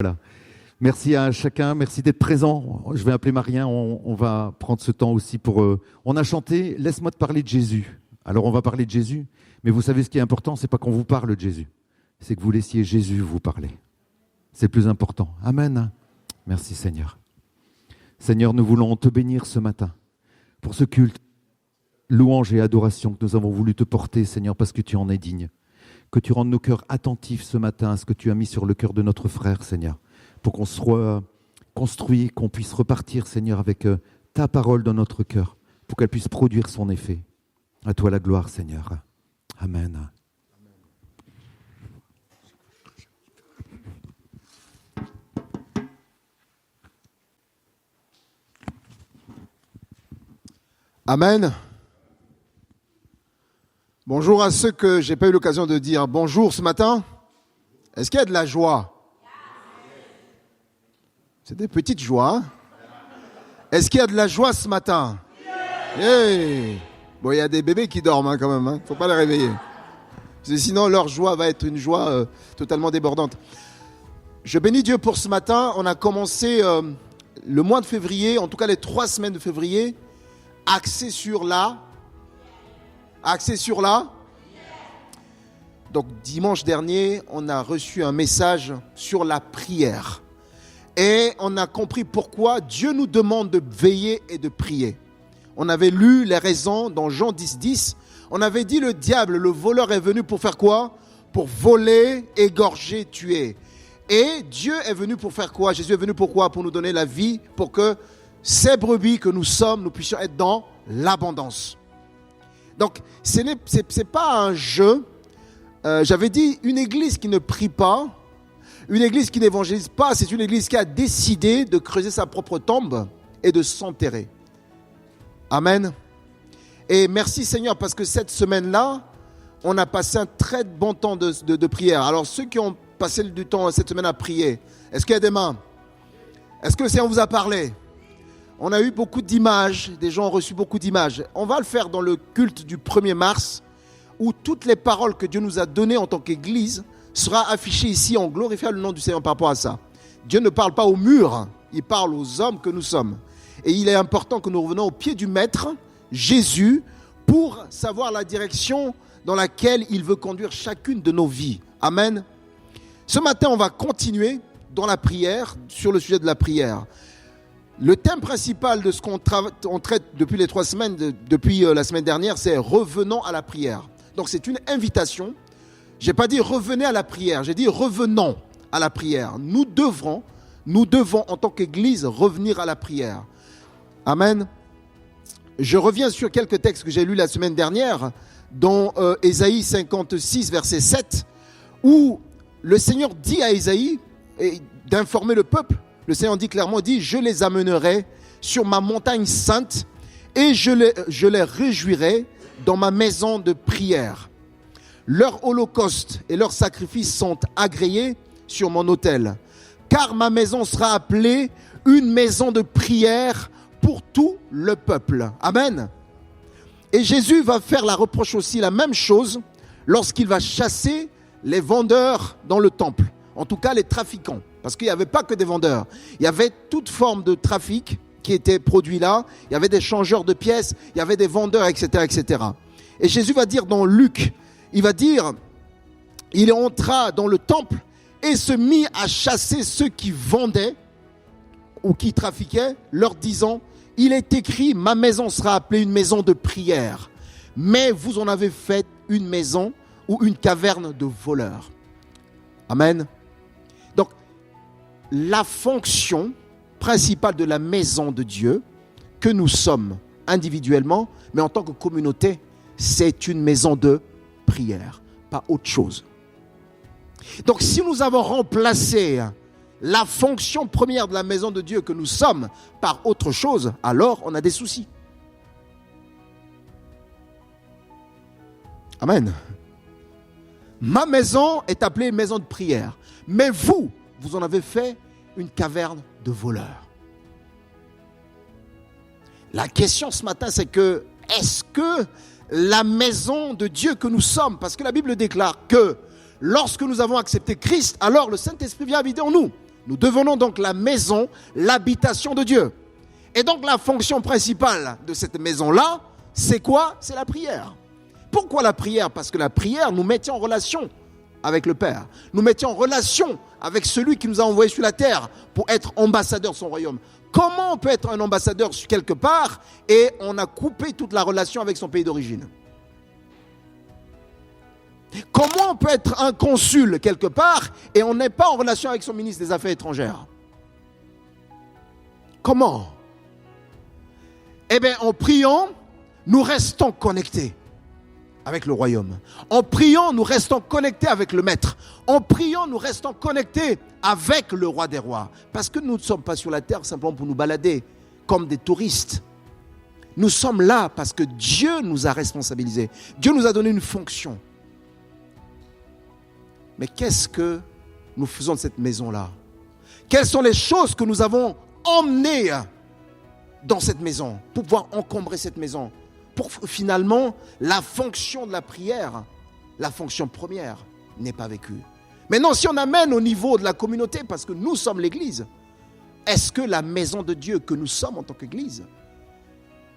Voilà. Merci à chacun, merci d'être présent. Je vais appeler Marien, on va prendre ce temps aussi pour... On a chanté « Laisse-moi te parler de Jésus ». Alors on va parler de Jésus, mais vous savez ce qui est important, c'est pas qu'on vous parle de Jésus, c'est que vous laissiez Jésus vous parler. C'est le plus important. Amen. Merci Seigneur. Seigneur, nous voulons te bénir ce matin pour ce culte, louange et adoration que nous avons voulu te porter, Seigneur, parce que tu en es digne. Que tu rendes nos cœurs attentifs ce matin à ce que tu as mis sur le cœur de notre frère, Seigneur, pour qu'on soit construit, qu'on puisse repartir, Seigneur, avec ta parole dans notre cœur, pour qu'elle puisse produire son effet. À toi la gloire, Seigneur. Amen. Amen. Bonjour à ceux que je n'ai pas eu l'occasion de dire bonjour ce matin. Est-ce qu'il y a de la joie? C'est des petites joies. Hein? Est-ce qu'il y a de la joie ce matin? Hey. Bon, il y a des bébés qui dorment quand même. Il ne faut pas les réveiller. Sinon, leur joie va être une joie totalement débordante. Je bénis Dieu pour ce matin. On a commencé le mois de février, en tout cas les 3 semaines de février, axé sur la. Donc dimanche dernier, on a reçu un message sur la prière. Et on a compris pourquoi Dieu nous demande de veiller et de prier. On avait lu les raisons dans Jean 10:10. On avait dit le diable, le voleur est venu pour faire quoi? Pour voler, égorger, tuer. Et Dieu est venu pour faire quoi? Jésus est venu pour quoi? Pour nous donner la vie, pour que ces brebis que nous sommes, nous puissions être dans l'abondance. Donc, ce n'est pas un jeu. J'avais dit, une église qui ne prie pas, une église qui n'évangélise pas, c'est une église qui a décidé de creuser sa propre tombe et de s'enterrer. Amen. Et merci Seigneur, parce que cette semaine-là, on a passé un très bon temps de prière. Alors, ceux qui ont passé du temps cette semaine à prier, est-ce qu'il y a des mains? Est-ce que le Seigneur vous a parlé? On a eu beaucoup d'images, des gens ont reçu beaucoup d'images. On va le faire dans le culte du 1er mars, où toutes les paroles que Dieu nous a données en tant qu'Église sera affichées ici. On glorifiera le nom du Seigneur par rapport à ça. Dieu ne parle pas au mur, il parle aux hommes que nous sommes. Et il est important que nous revenons au pied du Maître, Jésus, pour savoir la direction dans laquelle il veut conduire chacune de nos vies. Amen. Ce matin, on va continuer dans la prière, sur le sujet de la prière. Le thème principal de ce qu'on traite depuis les 3 semaines, depuis la semaine dernière, c'est « Revenons à la prière ». Donc c'est une invitation. Je n'ai pas dit « Revenez à la prière », j'ai dit « Revenons à la prière ». Nous devons en tant qu'Église revenir à la prière. Amen. Je reviens sur quelques textes que j'ai lus la semaine dernière, dont Ésaïe 56, verset 7, où le Seigneur dit à Ésaïe d'informer le peuple. Le Seigneur dit clairement, je les amènerai sur ma montagne sainte et je les réjouirai dans ma maison de prière. Leurs holocaustes et leurs sacrifices sont agréés sur mon autel, car ma maison sera appelée une maison de prière pour tout le peuple. Amen. Et Jésus va faire la reproche aussi, la même chose, lorsqu'il va chasser les vendeurs dans le temple, en tout cas les trafiquants. Parce qu'il n'y avait pas que des vendeurs. Il y avait toute forme de trafic qui était produit là. Il y avait des changeurs de pièces, il y avait des vendeurs, etc., etc. Et Jésus va dire dans Luc, il entra dans le temple et se mit à chasser ceux qui vendaient ou qui trafiquaient, leur disant, il est écrit, ma maison sera appelée une maison de prière. Mais vous en avez fait une maison ou une caverne de voleurs. Amen. Donc, la fonction principale de la maison de Dieu, que nous sommes individuellement, mais en tant que communauté, c'est une maison de prière, pas autre chose. Donc si nous avons remplacé la fonction première de la maison de Dieu que nous sommes par autre chose, alors on a des soucis. Amen. Ma maison est appelée une maison de prière, mais vous en avez fait une caverne de voleurs. La question ce matin, c'est que, est-ce que la maison de Dieu que nous sommes, parce que la Bible déclare que lorsque nous avons accepté Christ, alors le Saint-Esprit vient habiter en nous. Nous devenons donc la maison, l'habitation de Dieu. Et donc la fonction principale de cette maison-là, c'est quoi? C'est la prière. Pourquoi la prière? Parce que la prière nous met en relation avec le Père. Nous met en relation avec celui qui nous a envoyés sur la terre pour être ambassadeur de son royaume. Comment on peut être un ambassadeur quelque part et on a coupé toute la relation avec son pays d'origine? Comment on peut être un consul quelque part et on n'est pas en relation avec son ministre des Affaires étrangères? Comment? Eh bien, en priant, nous restons connectés avec le royaume. En priant, nous restons connectés avec le Maître. En priant, nous restons connectés avec le Roi des Rois. Parce que nous ne sommes pas sur la terre simplement pour nous balader comme des touristes. Nous sommes là parce que Dieu nous a responsabilisés. Dieu nous a donné une fonction. Mais qu'est-ce que nous faisons de cette maison-là? Quelles sont les choses que nous avons emmenées dans cette maison pour pouvoir encombrer cette maison? Pour finalement, la fonction de la prière, la fonction première, n'est pas vécue. Maintenant, si on amène au niveau de la communauté, parce que nous sommes l'Église, est-ce que la maison de Dieu que nous sommes en tant qu'Église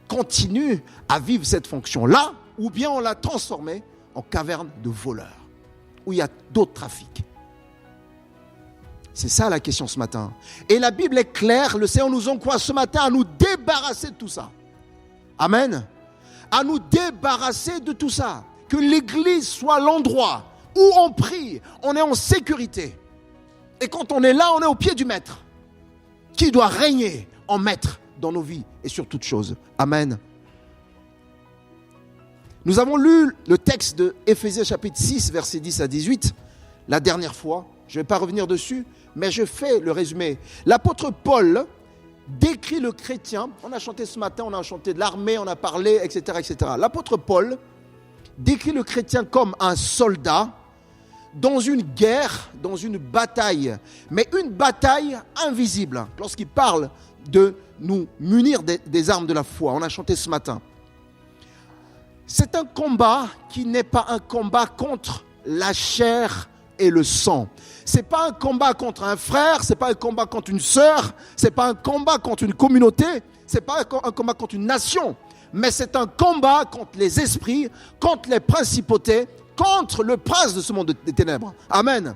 continue à vivre cette fonction-là, ou bien on l'a transformée en caverne de voleurs, où il y a d'autres trafics? C'est ça la question ce matin. Et la Bible est claire, le Seigneur nous encourage ce matin à nous débarrasser de tout ça. Amen. À nous débarrasser de tout ça. Que l'Église soit l'endroit où on prie, on est en sécurité. Et quand on est là, on est au pied du Maître, qui doit régner en Maître dans nos vies et sur toutes choses. Amen. Nous avons lu le texte de Éphésiens chapitre 6, versets 10 à 18, la dernière fois. Je ne vais pas revenir dessus, mais je fais le résumé. L'apôtre Paul décrit le chrétien. On a chanté ce matin, on a chanté de l'armée, on a parlé, etc., etc. L'apôtre Paul décrit le chrétien comme un soldat dans une guerre, dans une bataille, mais une bataille invisible. Lorsqu'il parle de nous munir des armes de la foi, on a chanté ce matin. C'est un combat qui n'est pas un combat contre la chair et le sang. C'est pas un combat contre un frère, c'est pas un combat contre une sœur, c'est pas un combat contre une communauté, c'est pas un combat contre une nation, mais c'est un combat contre les esprits, contre les principautés, contre le prince de ce monde des ténèbres. Amen.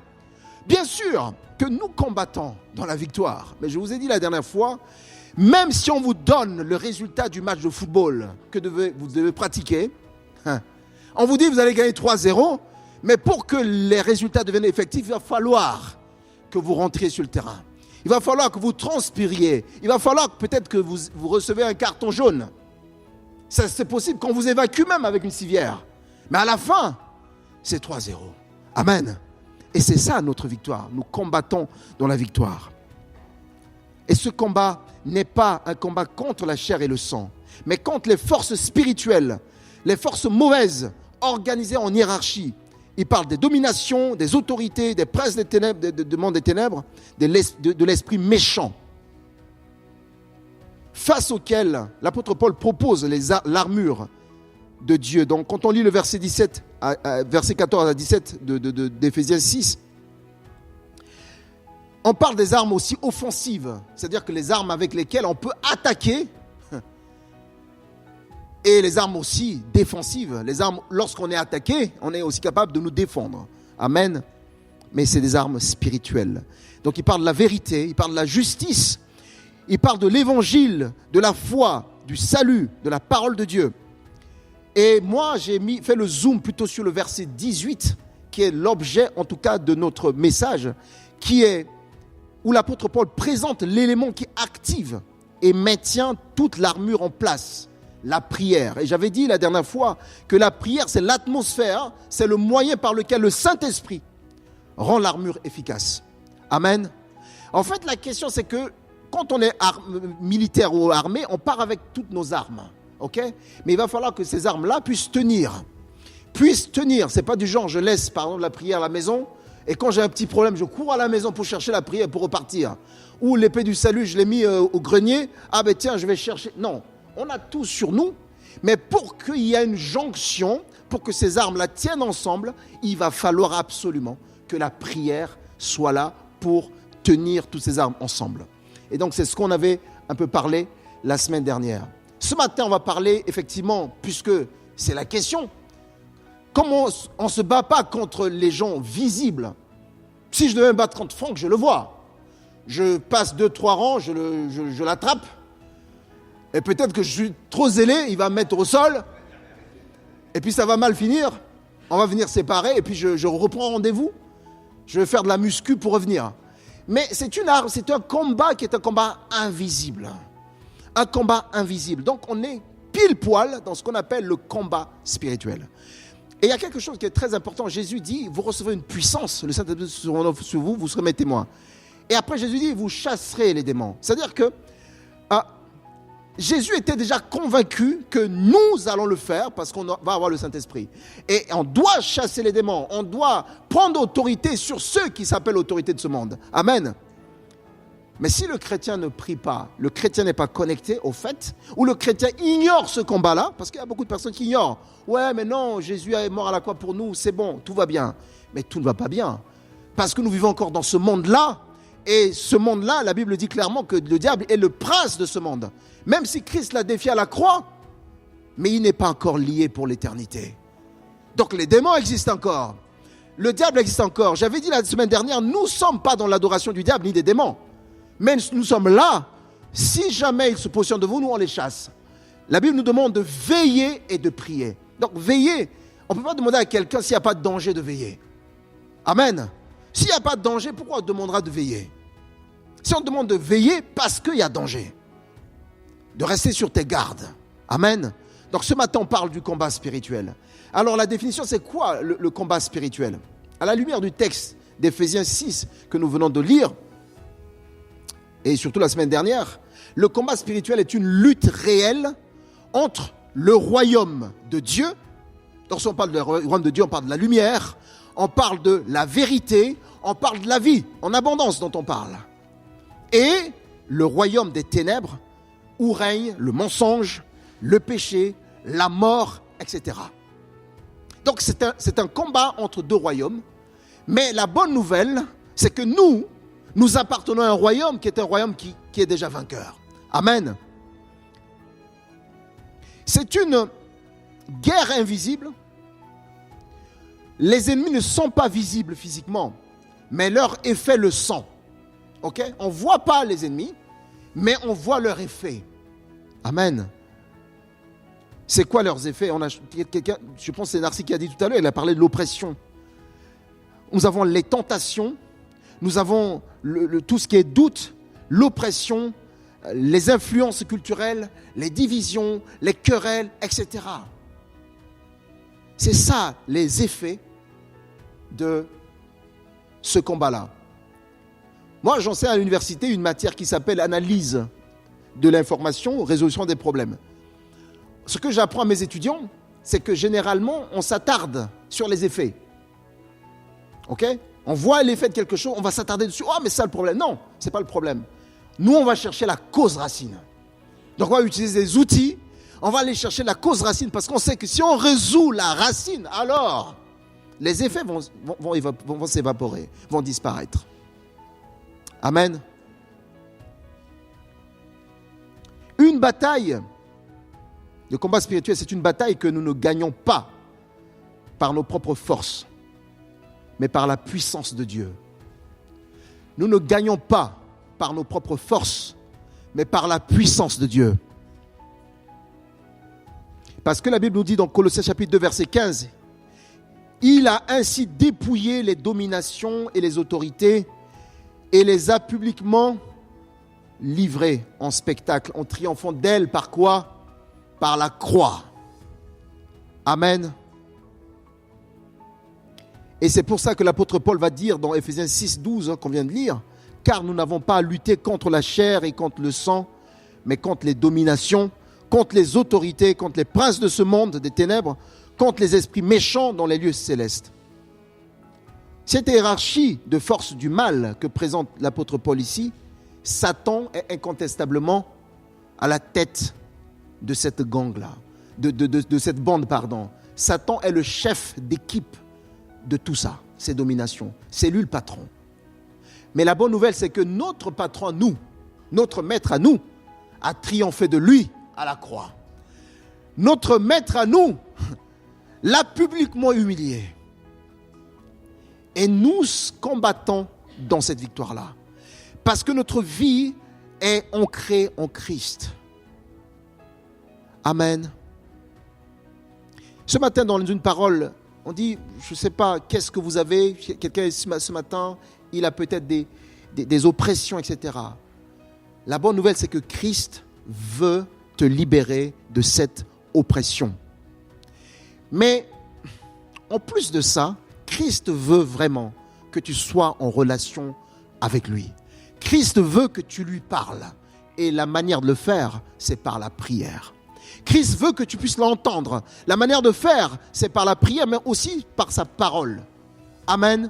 Bien sûr que nous combattons dans la victoire, mais je vous ai dit la dernière fois, même si on vous donne le résultat du match de football que vous devez pratiquer, on vous dit vous allez gagner 3-0, mais pour que les résultats deviennent effectifs, il va falloir que vous rentriez sur le terrain. Il va falloir que vous transpiriez. Il va falloir peut-être que vous recevez un carton jaune. Ça, c'est possible qu'on vous évacue même avec une civière. Mais à la fin, c'est 3-0. Amen. Et c'est ça notre victoire. Nous combattons dans la victoire. Et ce combat n'est pas un combat contre la chair et le sang, mais contre les forces spirituelles, les forces mauvaises, organisées en hiérarchie. Il parle des dominations, des autorités, des princes des ténèbres, du monde des ténèbres, de l'esprit méchant, face auquel l'apôtre Paul propose l'armure de Dieu. Donc, quand on lit le verset 14 à 17 d'Éphésiens 6, on parle des armes aussi offensives, c'est-à-dire que les armes avec lesquelles on peut attaquer, et les armes aussi défensives. Les armes, lorsqu'on est attaqué, on est aussi capable de nous défendre. Amen. Mais c'est des armes spirituelles. Donc il parle de la vérité, il parle de la justice, il parle de l'évangile, de la foi, du salut, de la parole de Dieu. Et moi, j'ai fait le zoom plutôt sur le verset 18, qui est l'objet en tout cas de notre message, qui est où l'apôtre Paul présente l'élément qui active et maintient toute l'armure en place. La prière. Et j'avais dit la dernière fois que la prière, c'est l'atmosphère, c'est le moyen par lequel le Saint-Esprit rend l'armure efficace. Amen. En fait, la question, c'est que quand on est militaire ou armé, on part avec toutes nos armes. Ok ? Mais il va falloir que ces armes-là puissent tenir. C'est pas du genre, je laisse par exemple la prière à la maison, et quand j'ai un petit problème, je cours à la maison pour chercher la prière pour repartir. Ou l'épée du salut, je l'ai mis au grenier, ah ben tiens, je vais chercher. Non. On a tout sur nous, mais pour qu'il y ait une jonction, pour que ces armes-là tiennent ensemble, il va falloir absolument que la prière soit là pour tenir toutes ces armes ensemble. Et donc, c'est ce qu'on avait un peu parlé la semaine dernière. Ce matin, on va parler, effectivement, puisque c'est la question, comment on ne se bat pas contre les gens visibles. Si je devais me battre contre Franck, je le vois. Je passe 2-3 rangs, je l'attrape. Et peut-être que je suis trop zélé, il va me mettre au sol. Et puis ça va mal finir. On va venir séparer et puis je reprends rendez-vous. Je vais faire de la muscu pour revenir. Mais c'est un combat qui est un combat invisible. Un combat invisible. Donc on est pile poil dans ce qu'on appelle le combat spirituel. Et il y a quelque chose qui est très important. Jésus dit, vous recevez une puissance, le Saint-Esprit sur vous, vous serez mes témoins. Et après Jésus dit, vous chasserez les démons. C'est-à-dire que Jésus était déjà convaincu que nous allons le faire parce qu'on va avoir le Saint-Esprit. Et on doit chasser les démons. On doit prendre autorité sur ceux qui s'appellent autorité de ce monde. Amen. Mais si le chrétien ne prie pas, le chrétien n'est pas connecté au fait, ou le chrétien ignore ce combat-là, parce qu'il y a beaucoup de personnes qui ignorent. Ouais, mais non, Jésus est mort à la croix pour nous, c'est bon, tout va bien. Mais tout ne va pas bien. Parce que nous vivons encore dans ce monde-là. Et ce monde-là, la Bible dit clairement que le diable est le prince de ce monde. Même si Christ l'a défié à la croix, mais il n'est pas encore lié pour l'éternité. Donc les démons existent encore. Le diable existe encore. J'avais dit la semaine dernière, nous ne sommes pas dans l'adoration du diable ni des démons. Mais nous sommes là. Si jamais ils se positionnent de vous, nous on les chasse. La Bible nous demande de veiller et de prier. Donc veiller, on ne peut pas demander à quelqu'un s'il n'y a pas de danger de veiller. Amen. S'il n'y a pas de danger, pourquoi on demandera de veiller? Si on demande de veiller, parce qu'il y a danger. De rester sur tes gardes. Amen. Donc ce matin, on parle du combat spirituel. Alors la définition, c'est quoi le combat spirituel? À la lumière du texte d'Éphésiens 6 que nous venons de lire, et surtout la semaine dernière, le combat spirituel est une lutte réelle entre le royaume de Dieu. Donc si on parle du royaume de Dieu, on parle de la lumière, on parle de la vérité, on parle de la vie en abondance dont on parle. Et le royaume des ténèbres, où règne le mensonge, le péché, la mort, etc. Donc c'est un combat entre deux royaumes. Mais la bonne nouvelle, c'est que nous appartenons à un royaume qui est un royaume qui est déjà vainqueur. Amen. C'est une guerre invisible. Les ennemis ne sont pas visibles physiquement, mais leur effet le sent. Ok? On ne voit pas les ennemis, mais on voit leur effet. Amen. C'est quoi leurs effets? Je pense que c'est Narcy qui a dit tout à l'heure, il a parlé de l'oppression. Nous avons les tentations, nous avons tout ce qui est doute, l'oppression, les influences culturelles, les divisions, les querelles, etc. C'est ça les effets de ce combat-là. Moi, j'enseigne à l'université une matière qui s'appelle analyse de l'information, résolution des problèmes. Ce que j'apprends à mes étudiants, c'est que généralement, on s'attarde sur les effets. Ok? On voit l'effet de quelque chose, on va s'attarder dessus. Oh, mais c'est ça le problème. Non, ce n'est pas le problème. Nous, on va chercher la cause racine. Donc, on va utiliser des outils. On va aller chercher la cause racine parce qu'on sait que si on résout la racine, alors les effets vont s'évaporer, vont disparaître. Amen. Une bataille, le combat spirituel, c'est une bataille que nous ne gagnons pas par nos propres forces, mais par la puissance de Dieu. Nous ne gagnons pas par nos propres forces, mais par la puissance de Dieu. Parce que la Bible nous dit dans Colossiens chapitre 2, verset 15, « Il a ainsi dépouillé les dominations et les autorités et les a publiquement livrées en spectacle, en triomphant d'elles par quoi? Par la croix. » Amen. Et c'est pour ça que l'apôtre Paul va dire dans Éphésiens 6, 12, qu'on vient de lire, « Car nous n'avons pas à lutter contre la chair et contre le sang, mais contre les dominations, contre les autorités, contre les princes de ce monde des ténèbres, contre les esprits méchants dans les lieux célestes. » Cette hiérarchie de force du mal que présente l'apôtre Paul ici, Satan est incontestablement à la tête de cette gang-là, de cette bande, pardon. Satan est le chef d'équipe de tout ça, ces dominations. C'est lui le patron. Mais la bonne nouvelle, c'est que notre patron à nous, notre maître à nous, a triomphé de lui à la croix. Notre maître à nous l'a publiquement humilié. Et nous combattons dans cette victoire-là. Parce que notre vie est ancrée en Christ. Amen. Ce matin, dans une parole, on dit, je ne sais pas, qu'est-ce que vous avez? Quelqu'un ce matin, il a peut-être des oppressions, etc. La bonne nouvelle, c'est que Christ veut te libérer de cette oppression. Mais en plus de ça, Christ veut vraiment que tu sois en relation avec lui. Christ veut que tu lui parles. Et la manière de le faire, c'est par la prière. Christ veut que tu puisses l'entendre. La manière de faire, c'est par la prière, mais aussi par sa parole. Amen.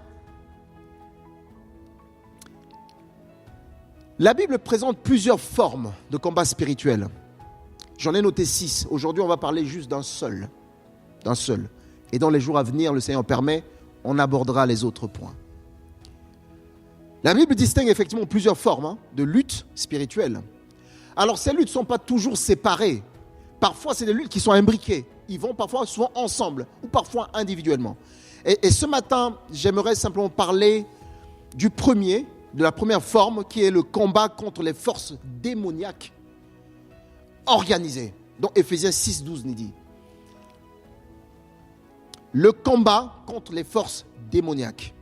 La Bible présente plusieurs formes de combat spirituel. J'en ai noté 6. Aujourd'hui, on va parler juste d'un seul. D'un seul. Et dans les jours à venir, le Seigneur permet, on abordera les autres points. La Bible distingue effectivement plusieurs formes de lutte spirituelle. Alors, ces luttes ne sont pas toujours séparées. Parfois, c'est des luttes qui sont imbriquées. Ils vont parfois souvent ensemble ou parfois individuellement. Et ce matin, j'aimerais simplement parler de la première forme qui est le combat contre les forces démoniaques organisées. Dont Éphésiens 6:12 nous dit. Le combat contre les forces démoniaques.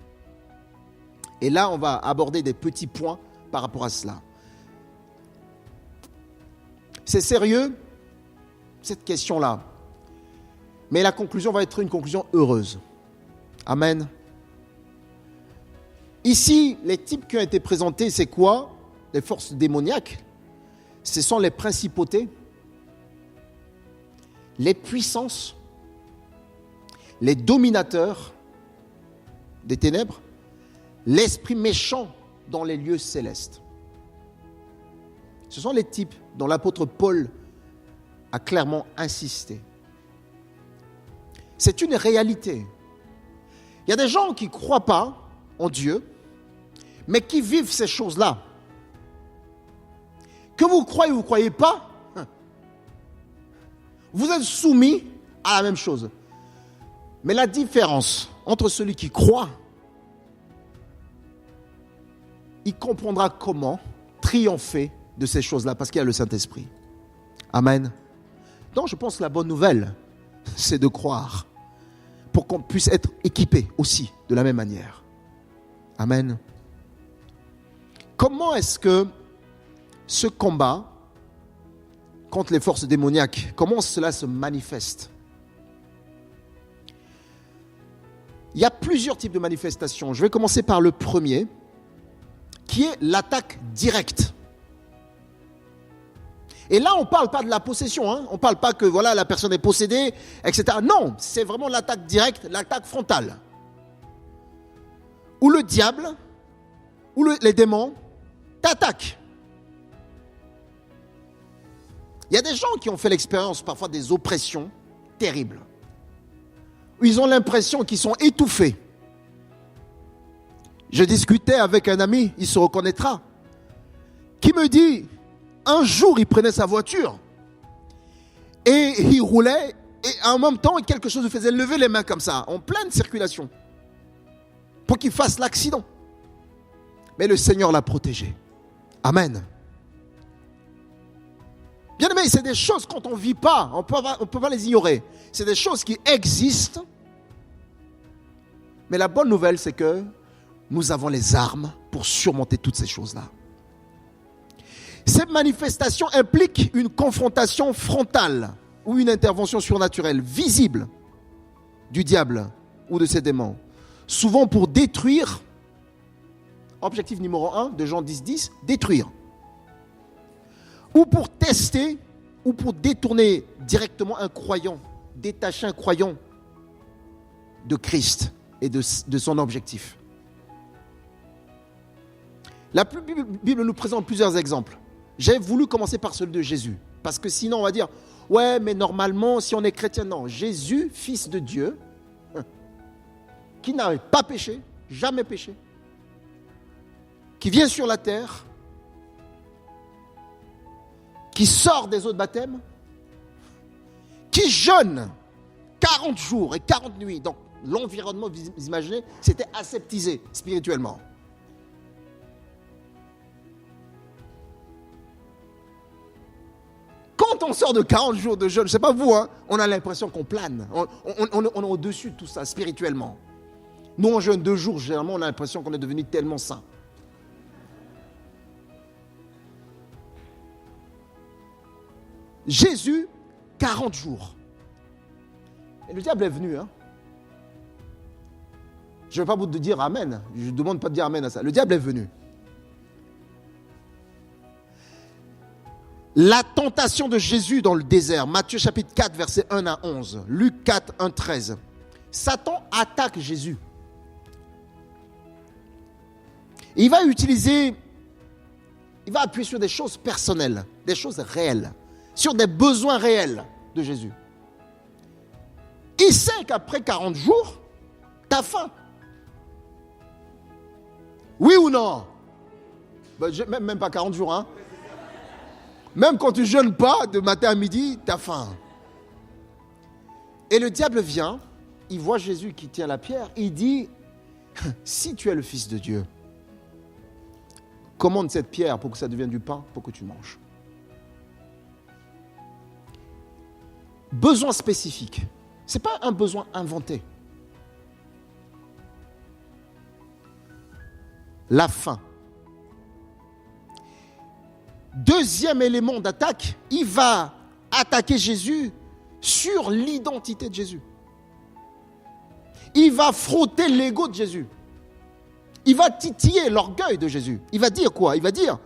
Et là, on va aborder des petits points par rapport à cela. C'est sérieux, cette question-là. Mais la conclusion va être une conclusion heureuse. Amen. Ici, les types qui ont été présentés, c'est quoi? Les forces démoniaques. Ce sont les principautés, les puissances, les dominateurs des ténèbres, l'esprit méchant dans les lieux célestes. Ce sont les types dont l'apôtre Paul a clairement insisté. C'est une réalité. Il y a des gens qui ne croient pas en Dieu, mais qui vivent ces choses-là. Que vous croyez ou vous ne croyez pas, vous êtes soumis à la même chose. Mais la différence entre celui qui croit, il comprendra comment triompher de ces choses-là, parce qu'il y a le Saint-Esprit. Amen. Donc je pense que la bonne nouvelle, c'est de croire, pour qu'on puisse être équipé aussi de la même manière. Amen. Comment est-ce que ce combat contre les forces démoniaques, comment cela se manifeste? Il y a plusieurs types de manifestations. Je vais commencer par le premier, qui est l'attaque directe. Et là, on ne parle pas de la possession, on ne parle pas que voilà, la personne est possédée, etc. Non, c'est vraiment l'attaque directe, l'attaque frontale. Où le diable, où les démons t'attaquent. Il y a des gens qui ont fait l'expérience parfois des oppressions terribles. Où ils ont l'impression qu'ils sont étouffés. Je discutais avec un ami, il se reconnaîtra, qui me dit, un jour il prenait sa voiture et il roulait et en même temps quelque chose lui faisait lever les mains comme ça, en pleine circulation, pour qu'il fasse l'accident. Mais le Seigneur l'a protégé. Amen. Bien aimé, c'est des choses quand on ne vit pas, on ne peut pas les ignorer. C'est des choses qui existent. Mais la bonne nouvelle, c'est que nous avons les armes pour surmonter toutes ces choses-là. Cette manifestation implique une confrontation frontale ou une intervention surnaturelle visible du diable ou de ses démons. Souvent pour détruire, objectif numéro 1 de Jean 10:10, détruire. Ou pour tester, ou pour détourner directement un croyant, détacher un croyant de Christ et de son objectif. La Bible nous présente plusieurs exemples. J'ai voulu commencer par celui de Jésus, parce que sinon on va dire, ouais, mais normalement, si on est chrétien, non. Jésus, fils de Dieu, qui n'avait pas péché, jamais péché, qui vient sur la terre, qui sort des eaux de baptême, qui jeûne 40 jours et 40 nuits. Donc l'environnement, vous imaginez, c'était aseptisé spirituellement. Quand on sort de 40 jours de jeûne, je ne sais pas vous, hein, on a l'impression qu'on plane. On est au-dessus de tout ça, spirituellement. Nous, on jeûne 2 jours, généralement, on a l'impression qu'on est devenu tellement saint. Jésus, 40 jours. Et le diable est venu. Hein. Je ne vais pas vous dire amen. Je ne demande pas de dire amen à ça. Le diable est venu. La tentation de Jésus dans le désert, Matthieu chapitre 4, versets 1 à 11, Luc 4, 1, 13. Satan attaque Jésus. Et il va appuyer sur des choses personnelles, des choses réelles, sur des besoins réels de Jésus. Il sait qu'après 40 jours, tu as faim. Oui ou non? Même pas 40 jours, hein? Même quand tu ne jeûnes pas, de matin à midi, tu as faim. Et le diable vient, il voit Jésus qui tient la pierre, il dit, si tu es le Fils de Dieu, commande cette pierre pour que ça devienne du pain, pour que tu manges. Besoin spécifique. Ce n'est pas un besoin inventé. La faim. Deuxième élément d'attaque, il va attaquer Jésus sur l'identité de Jésus. Il va frotter l'ego de Jésus. Il va titiller l'orgueil de Jésus. Il va dire quoi? Il va dire,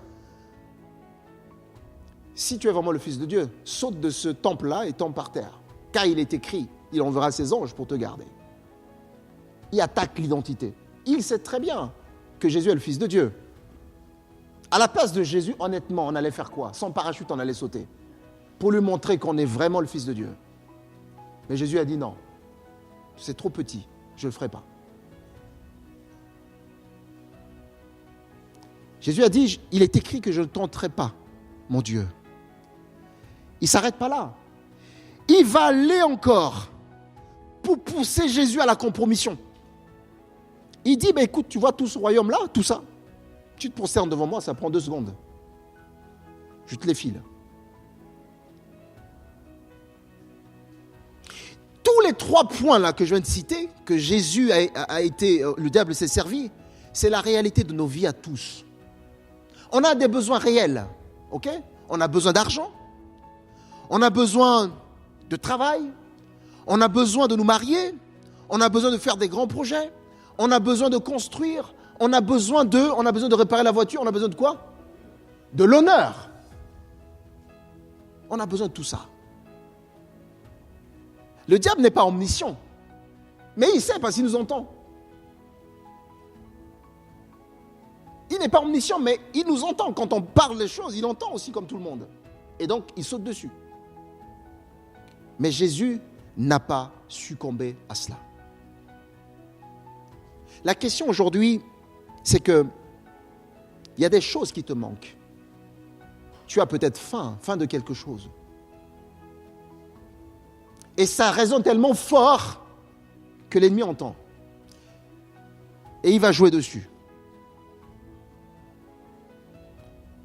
si tu es vraiment le Fils de Dieu, saute de ce temple-là et tombe par terre. Car il est écrit, il enverra ses anges pour te garder. Il attaque l'identité. Il sait très bien que Jésus est le Fils de Dieu. À la place de Jésus, honnêtement, on allait faire quoi? Sans parachute, on allait sauter. Pour lui montrer qu'on est vraiment le Fils de Dieu. Mais Jésus a dit non. C'est trop petit, je ne le ferai pas. Jésus a dit, il est écrit que je ne tenterai pas, mon Dieu. Il ne s'arrête pas là. Il va aller encore pour pousser Jésus à la compromission. Il dit, écoute, tu vois tout ce royaume-là, tout ça, tu te prosternes devant moi, ça prend 2 secondes. Je te les file. Tous les 3 points là que je viens de citer, que Jésus a été, le diable s'est servi, c'est la réalité de nos vies à tous. On a des besoins réels, ok? On a besoin d'argent, on a besoin de travail, on a besoin de nous marier, on a besoin de faire des grands projets, on a besoin de construire, on a besoin de réparer la voiture, on a besoin de quoi? De l'honneur. On a besoin de tout ça. Le diable n'est pas omniscient, mais il sait parce qu'il nous entend. Il n'est pas omniscient, mais il nous entend. Quand on parle des choses, il entend aussi comme tout le monde. Et donc, il saute dessus. Mais Jésus n'a pas succombé à cela. La question aujourd'hui, c'est que il y a des choses qui te manquent. Tu as peut-être faim de quelque chose. Et ça résonne tellement fort que l'ennemi entend. Et il va jouer dessus.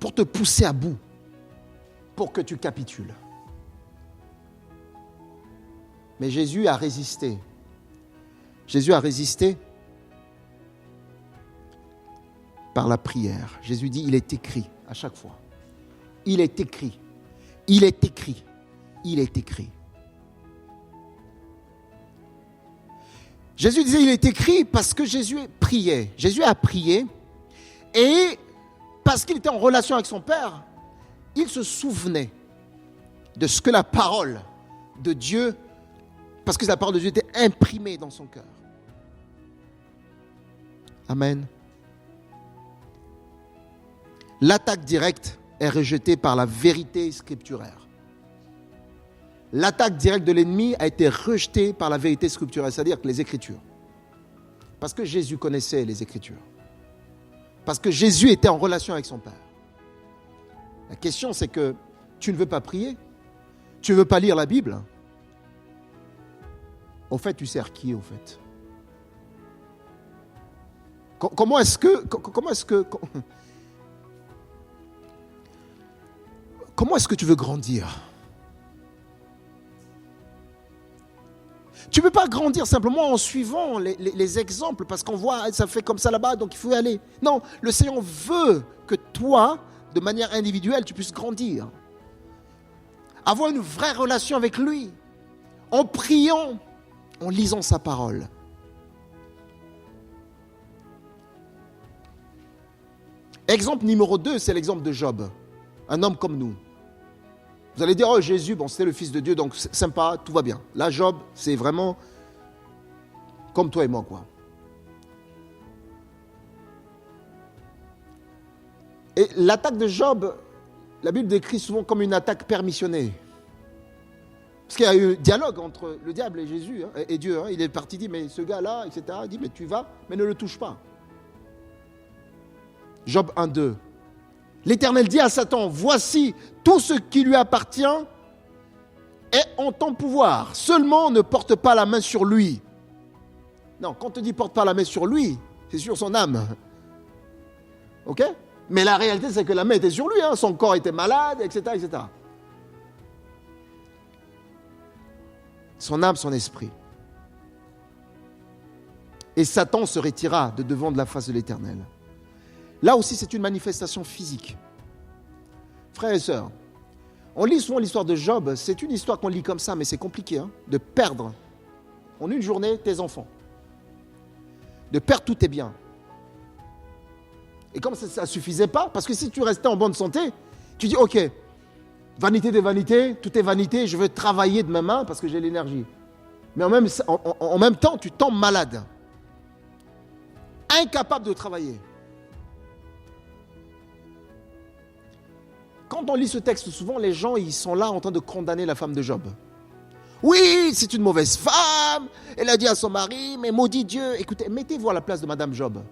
Pour te pousser à bout, pour que tu capitules. Mais Jésus a résisté. Jésus a résisté par la prière. Jésus dit, il est écrit à chaque fois. Il est écrit. Il est écrit. Il est écrit. Jésus disait, il est écrit parce que Jésus priait. Jésus a prié et parce qu'il était en relation avec son Père, il se souvenait de ce que la parole de Dieu, parce que la parole de Dieu était imprimée dans son cœur. Amen. L'attaque directe est rejetée par la vérité scripturaire. L'attaque directe de l'ennemi a été rejetée par la vérité scripturaire, c'est-à-dire que les Écritures. Parce que Jésus connaissait les Écritures. Parce que Jésus était en relation avec son Père. La question, c'est que tu ne veux pas prier? Tu ne veux pas lire la Bible? Au fait, tu sers qui, au fait? Comment est-ce que tu veux grandir? Tu ne peux pas grandir simplement en suivant les exemples parce qu'on voit ça fait comme ça là-bas, donc il faut y aller. Non, le Seigneur veut que toi, de manière individuelle, tu puisses grandir. Avoir une vraie relation avec lui, en priant, en lisant sa parole. Exemple numéro 2, c'est l'exemple de Job, un homme comme nous. Vous allez dire, oh Jésus, bon, c'était le Fils de Dieu, donc c'est sympa, tout va bien. Là, Job, c'est vraiment comme toi et moi, quoi. Et l'attaque de Job, la Bible décrit souvent comme une attaque permissionnée. Parce qu'il y a eu un dialogue entre le diable et Jésus, et Dieu. Il est parti, dit, mais ce gars-là, etc., il dit, mais tu vas, mais ne le touche pas. Job 1:2. L'Éternel dit à Satan, voici tout ce qui lui appartient est en ton pouvoir. Seulement ne porte pas la main sur lui. Non, quand on te dit porte pas la main sur lui, c'est sur son âme. Ok? Mais la réalité, c'est que la main était sur lui. Son corps était malade, etc., etc. Son âme, son esprit. Et Satan se retira de devant de la face de l'Éternel. Là aussi, c'est une manifestation physique. Frères et sœurs, on lit souvent l'histoire de Job. C'est une histoire qu'on lit comme ça, mais c'est compliqué de perdre en une journée tes enfants. De perdre tous tes biens. Et comme ça ne suffisait pas, parce que si tu restais en bonne santé, tu dis, ok, vanité des vanités, tout est vanité, je veux travailler de ma main parce que j'ai l'énergie. Mais en même temps, tu tombes malade. Incapable de travailler. Quand on lit ce texte, souvent, les gens, ils sont là en train de condamner la femme de Job. Oui, c'est une mauvaise femme. Elle a dit à son mari, mais maudit Dieu. Écoutez, mettez-vous à la place de Madame Job.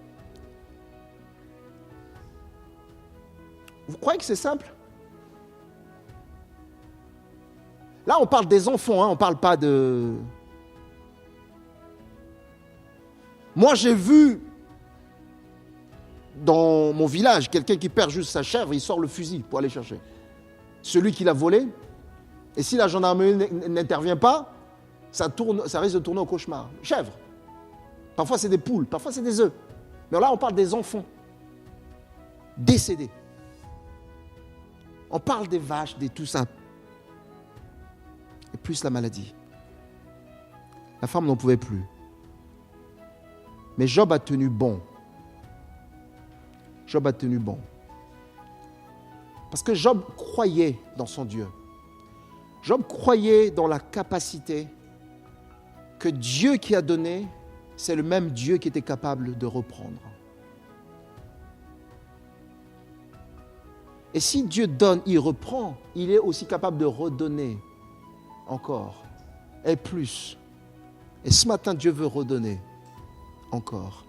Vous croyez que c'est simple? Là, on parle des enfants, on ne parle pas de... Moi, j'ai vu dans mon village quelqu'un qui perd juste sa chèvre, il sort le fusil pour aller chercher. Celui qui l'a volé, et si la gendarmerie n'intervient pas, ça risque de tourner au cauchemar. Chèvre. Parfois, c'est des poules, parfois, c'est des œufs. Mais là, on parle des enfants décédés. On parle des vaches, des tout ça. Et plus la maladie. La femme n'en pouvait plus. Mais Job a tenu bon. Job a tenu bon. Parce que Job croyait dans son Dieu. Job croyait dans la capacité que Dieu qui a donné, c'est le même Dieu qui était capable de reprendre. Et si Dieu donne, il reprend, il est aussi capable de redonner encore et plus. Et ce matin, Dieu veut redonner encore.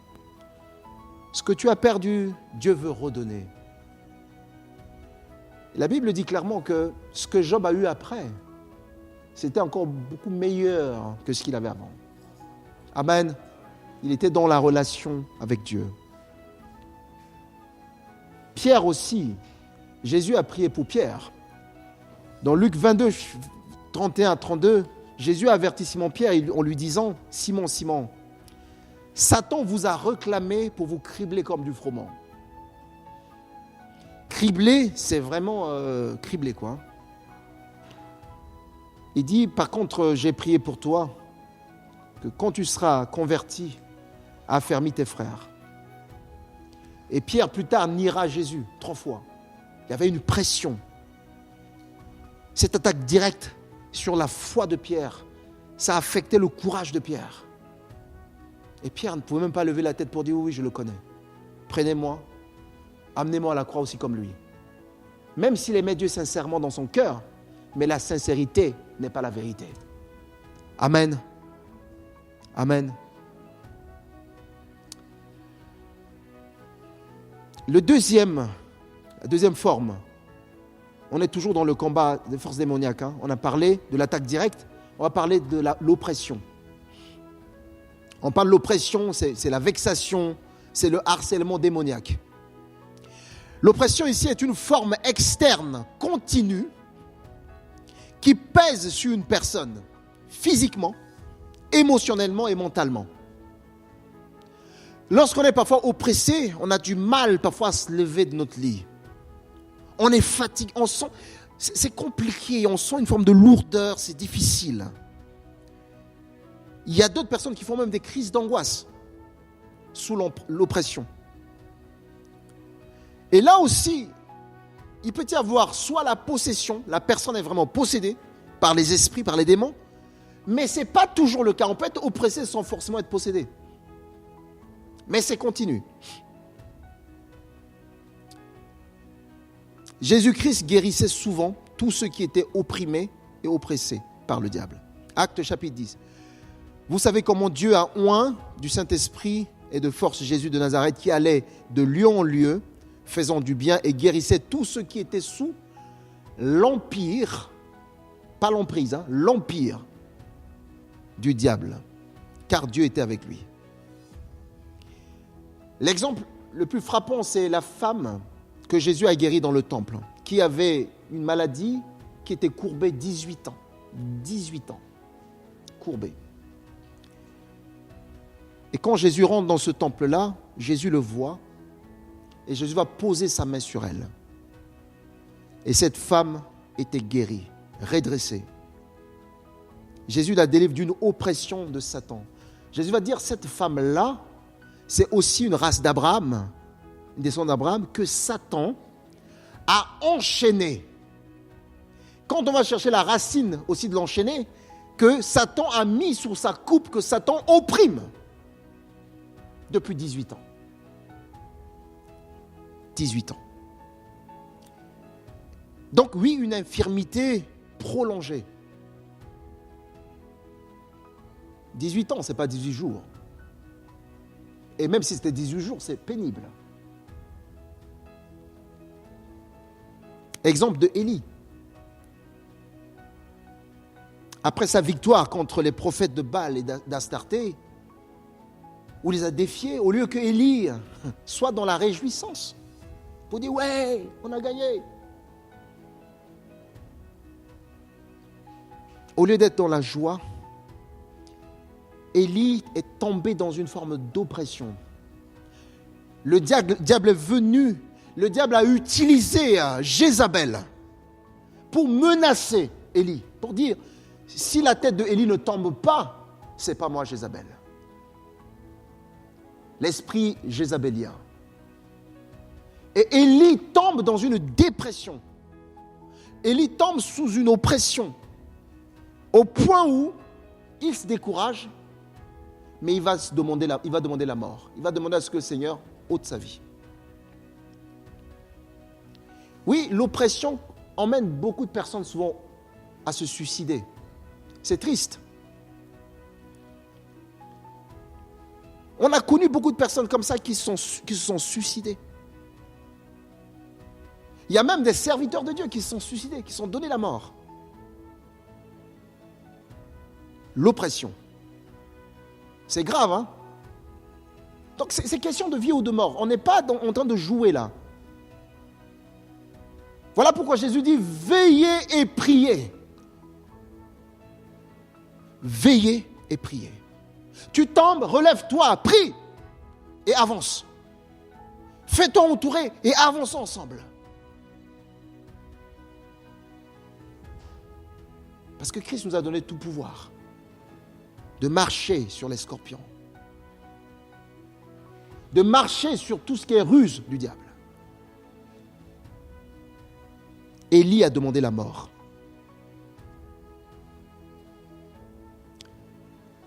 Ce que tu as perdu, Dieu veut redonner. La Bible dit clairement que ce que Job a eu après, c'était encore beaucoup meilleur que ce qu'il avait avant. Amen. Il était dans la relation avec Dieu. Pierre aussi, Jésus a prié pour Pierre. Dans Luc 22, 31-32, Jésus a averti Simon-Pierre en lui disant, « Simon, Simon, Satan vous a réclamé pour vous cribler comme du froment. » Cribler, c'est vraiment cribler, quoi. Il dit, par contre, j'ai prié pour toi, que quand tu seras converti, affermis tes frères. Et Pierre, plus tard, niera Jésus 3 fois. Il y avait une pression. Cette attaque directe sur la foi de Pierre, ça a affecté le courage de Pierre. Et Pierre ne pouvait même pas lever la tête pour dire, oui, je le connais. Prenez-moi, amenez-moi à la croix aussi comme lui. Même s'il aimait Dieu sincèrement dans son cœur, mais la sincérité n'est pas la vérité. Amen. Amen. La deuxième forme, on est toujours dans le combat des forces démoniaques. On a parlé de l'attaque directe, on va parler de l'oppression. On parle de l'oppression, c'est la vexation, c'est le harcèlement démoniaque. L'oppression ici est une forme externe, continue, qui pèse sur une personne, physiquement, émotionnellement et mentalement. Lorsqu'on est parfois oppressé, on a du mal parfois à se lever de notre lit. On est fatigué, on sent, c'est compliqué, on sent une forme de lourdeur, c'est difficile. Il y a d'autres personnes qui font même des crises d'angoisse sous l'oppression. Et là aussi, il peut y avoir soit la possession, la personne est vraiment possédée par les esprits, par les démons, mais ce n'est pas toujours le cas. On peut être oppressé sans forcément être possédé. Mais c'est continu. Jésus-Christ guérissait souvent tous ceux qui étaient opprimés et oppressés par le diable. Actes chapitre 10. Vous savez comment Dieu a oint du Saint-Esprit et de force Jésus de Nazareth qui allait de lieu en lieu, faisant du bien et guérissait tous ceux qui étaient sous l'empire, pas l'emprise, l'empire du diable, car Dieu était avec lui. L'exemple le plus frappant, c'est la femme que Jésus a guérie dans le temple, qui avait une maladie qui était courbée 18 ans. 18 ans, courbée. Et quand Jésus rentre dans ce temple-là, Jésus le voit et Jésus va poser sa main sur elle. Et cette femme était guérie, redressée. Jésus la délivre d'une oppression de Satan. Jésus va dire, cette femme-là, c'est aussi une race d'Abraham, une descendante d'Abraham, que Satan a enchaîné. Quand on va chercher la racine aussi de l'enchaîner, que Satan a mis sur sa coupe, que Satan opprime depuis 18 ans. 18 ans. Donc oui, une infirmité prolongée. 18 ans, ce n'est pas 18 jours. Et même si c'était 18 jours, c'est pénible. Exemple de Élie. Après sa victoire contre les prophètes de Baal et d'Astarté, où il les a défiés, au lieu que Élie soit dans la réjouissance, pour dire « ouais, on a gagné ». Au lieu d'être dans la joie, Élie est tombé dans une forme d'oppression. Le diable est venu, le diable a utilisé Jézabel pour menacer Élie, pour dire, si la tête de Élie ne tombe pas, c'est pas moi Jézabel. L'esprit jézabélien. Et Élie tombe dans une dépression. Élie tombe sous une oppression, au point où il se décourage, mais il va demander la mort. Il va demander à ce que le Seigneur ôte sa vie. Oui, l'oppression emmène beaucoup de personnes souvent à se suicider. C'est triste. On a connu beaucoup de personnes comme ça qui se sont suicidées. Il y a même des serviteurs de Dieu qui se sont suicidés, qui se sont donné la mort. L'oppression. C'est grave, hein? Donc c'est question de vie ou de mort. On n'est pas en train de jouer là. Voilà pourquoi Jésus dit, veillez et priez. Veillez et priez. Tu tombes, relève-toi, prie et avance. Fais-toi entourer et avançons ensemble. Parce que Christ nous a donné tout pouvoir de marcher sur les scorpions, de marcher sur tout ce qui est ruse du diable. Élie a demandé la mort.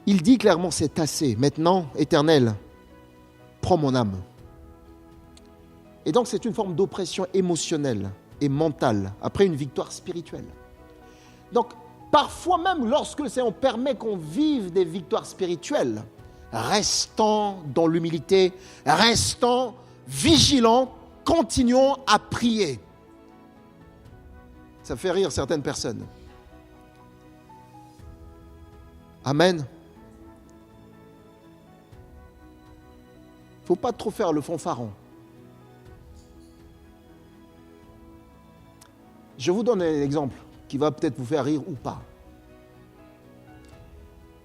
Il dit clairement, c'est assez. Maintenant, Éternel, prends mon âme. Et donc, c'est une forme d'oppression émotionnelle et mentale après une victoire spirituelle. Donc, parfois même lorsque le Seigneur permet qu'on vive des victoires spirituelles, restons dans l'humilité, restons vigilants continuons à prier. Ça fait rire certaines personnes. Amen. Il ne faut pas trop faire le fanfaron. Je vous donne un exemple qui va peut-être vous faire rire ou pas.